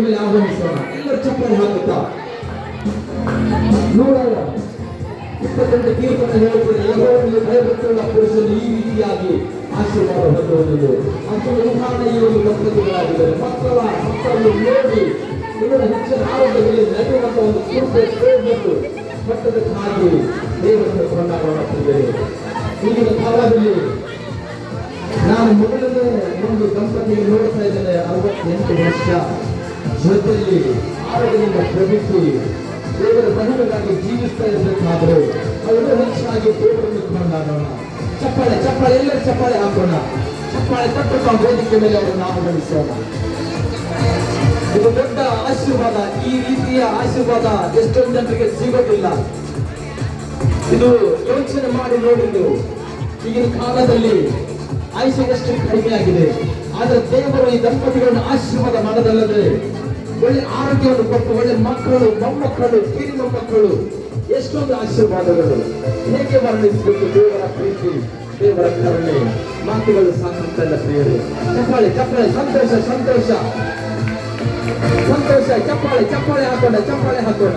ಮೇಲೆ ಆಹ್ವಾನಿಸೋಣ. ಎಲ್ಲರೂ ಚಪ್ಪಲಿ ಹಾಕುತ್ತಾ 128 ಕೀರ್ತನೆ ಹೇಳುತ್ತದೆ, ಯೆಹೋವನಿಗೆ ಭಯಭಕ್ತಿಯುಳ್ಳ ಪುರುಷನು ಈ ರೀತಿಯಾಗಿ ಆಶೀರ್ವಾದ ಹೊಂದುವುದು. ಅಂತಹ ಉದಾಹರಣೆ ಈ ಒಂದು ದಂಪತಿಗಳಾಗಿದ್ದಾರೆ. ಮಕ್ಕಳನ್ನು ನೋಡಿ ಇವರ ಹೆಚ್ಚಿನ ಆರೋಗ್ಯದಲ್ಲಿ ನಡೆಯುವಂತ ಒಂದು ಕೃಪೆ ಮಟ್ಟದಕ್ಕಾಗಿ ದೇವರನ್ನು ಕೊಂಡಾಡುತ್ತಿದ್ದೇವೆ. ಈಗಿನ ಕಾಲದಲ್ಲಿ ನಾನು ಮೊದಲನೇ ಒಂದು ದಂಪತಿಗೆ ನೋಡ್ತಾ ಇದ್ದೇನೆ. 68 ವರ್ಷ ಜೊತೆಯಲ್ಲಿ ಆರೋಗ್ಯದಿಂದ ಪ್ರಗತಿ ದೇವರ ಮಹಿಮೆಗಾಗಿ ಜೀವಿಸ್ತಾ ಇರಬೇಕಾದ್ರೆ ಅವರು ಹೆಚ್ಚಾಗಿ ದೇವರನ್ನು ಕೊಂಡಾಡೋಣ. ಚಪ್ಪಾಳೆ ಚಪ್ಪಾಳೆ ಎಲ್ಲರೂ ಚಪ್ಪಾಳೆ ಹಾಕೋಣ. ಚಪ್ಪಾಳೆ ತಟ್ಟುತ್ತಾ ವೇದಿಕೆ ಮೇಲೆ ಅವರನ್ನು ಆಹ್ವಾನಿಸೋಣ. ಇದು ದೊಡ್ಡ ಆಶೀರ್ವಾದ. ಈ ರೀತಿಯ ಆಶೀರ್ವಾದ ಎಷ್ಟೊಂದು ಜನರಿಗೆ ಸಿಗೋದಿಲ್ಲ. ಇದು ಯೋಚನೆ ಮಾಡಿ ನೋಡಿ ನೀವು. ಈಗಿನ ಕಾಲದಲ್ಲಿ ಆಯುಷ್ಯ ಎಷ್ಟು ಕಡಿಮೆ ಆಗಿದೆ. ಆದ್ರೆ ದೇವರು ಈ ದಂಪತಿಗಳನ್ನು ಆಶೀರ್ವಾದ ಮಾಡೋದಲ್ಲದೆ ಒಳ್ಳೆ ಆರೋಗ್ಯವನ್ನು ಕೊಟ್ಟು ಒಳ್ಳೆ ಮಕ್ಕಳು, ಮೊಮ್ಮಕ್ಕಳು, ಕಿರಿ ಮೊಮ್ಮಕ್ಕಳು, ಎಷ್ಟೊಂದು ಆಶೀರ್ವಾದಗಳು. ಹೇಗೆ ವರ್ಣಿಸಬೇಕು ದೇವರ ಪ್ರೀತಿ, ದೇವರ ಕರುಣೆ, ಮಾತುಗಳು ಸಾಕಂತಲ್ಲ ಪ್ರಿಯರೇ. ಚಪ್ಪಾಳೆ ಚಪ್ಪಾಳೆ, ಸಂತೋಷ ಸಂತೋಷ ಸಂತೋಷ. ಚಪ್ಪಾಳೆ ಚಪ್ಪಾಳೆ ಹಾಕೋಣ, ಚಪ್ಪಾಳೆ ಹಾಕೋಣ.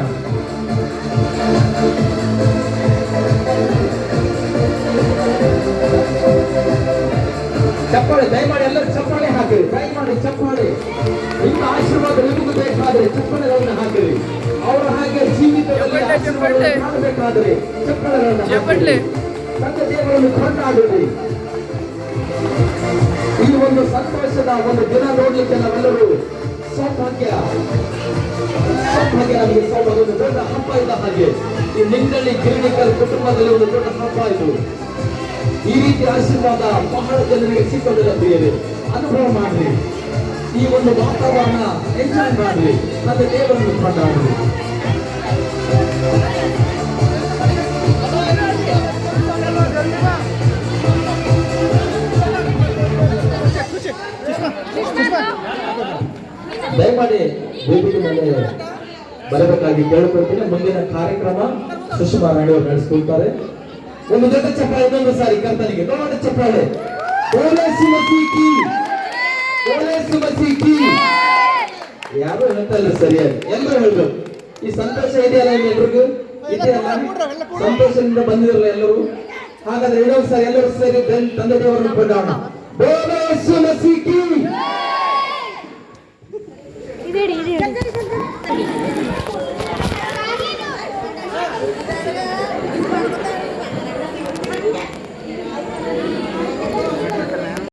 ಚಪ್ಪಾಳೆ ದಯಮಾಡಿ ಎಲ್ಲರೂ ಚಪ್ಪಾಳೆ ಹಾಕಿರಿ. ದಯಮಾಡಿ ಚಪ್ಪಾಳೆ. ನಿಮ್ಮ ಆಶೀರ್ವಾದ ನಿಮಗೂ ಬೇಕಾದ್ರೆ ಚಪ್ಪಾಳೆಗಳನ್ನು ಹಾಕಿರಿ. ಅವರ ಹಾಗೆ ಜೀವಿತದಲ್ಲಿ ಮಾಡಬೇಕಾದ್ರೆ ಚಪ್ಪಾಳೆಗಳನ್ನು ಹಾಕಿರಿ. ತಂದೆ ದೇವರನ್ನು ಕೊಂಡಾಡಿರಿ. ಈ ಒಂದು ಸಂತೋಷದ ಒಂದು ದಿನ ನೋಡ್ಲಿಕ್ಕೆ ನಾವೆಲ್ಲರೂ ಸೌಭಾಗ್ಯ ನಮಗೆ ಸೌಭಾಗ್ಯ. ಒಂದು ದೊಡ್ಡ ಹಬ್ಬ ಇದ್ದ ಹಾಗೆ ಈ ನಿಂಗಳ್ಳಿ ಗಿರಣಿಕರ ಕುಟುಂಬದಲ್ಲಿ ಒಂದು ದೊಡ್ಡ ಹಬ್ಬ ಇದು. ಈ ರೀತಿ ಆಶೀರ್ವಾದ ಬಹಳ ಜನರಿಗೆ ಸಿಕ್ಕೋದಿಲ್ಲ ಪ್ರಿಯರೇ. ಅನುಭವ ಮಾಡ್ರಿ. ಈ ಒಂದು ವಾತಾವರಣ ಎಂಜಾಯ್ ಮಾಡ್ರಿ. ಮತ್ತೆ ದೇವರನ್ನು ಕೊಂಡಾಡ್ರಿ. ದಯಮಾಡಿ ವೇದಿಕೆ ಮೇಲೆ ಬರಬೇಕಾಗಿ ಕೇಳಿಕೊಳ್ತೀನಿ. ಮುಂದಿನ ಕಾರ್ಯಕ್ರಮ ಸುಷ್ಮಾ ರಾಣಿ ಅವರು ನಡೆಸಿಕೊಳ್ತಾರೆ. ಒಂದು ದೊಡ್ಡ ಚಪ್ಪಾಳೆ ಇನ್ನೊಂದು ಸಾರಿ ಕರ್ತನಿಗೆ ದೊಡ್ಡ ಚಪ್ಪಾಳೆ. ಯಾರು ಹೇಳ್ತಲ್ಲ ಸರಿಯಾಗಿ ಎಲ್ಲರೂ ಹೇಳ್ಬೇಕು. ಈ ಸಂತೋಷ ಇದೆಯಲ್ಲ ಎಲ್ರಿಗೂ ಇದೆಯಲ್ಲ, ಸಂತೋಷದಿಂದ ಬಂದಿರಲ್ಲ ಎಲ್ಲರೂ. ಹಾಗಾದ್ರೆ ಇನ್ನೊಂದು ಸಾರಿ ಎಲ್ಲರೂ ಸೇರಿ ತಂದೆ ದೇವರನ್ನು ಕೊಂಡಾಡೋಣ. ಬೋಲೇ ಯೇಸು ಮಸೀಹ್.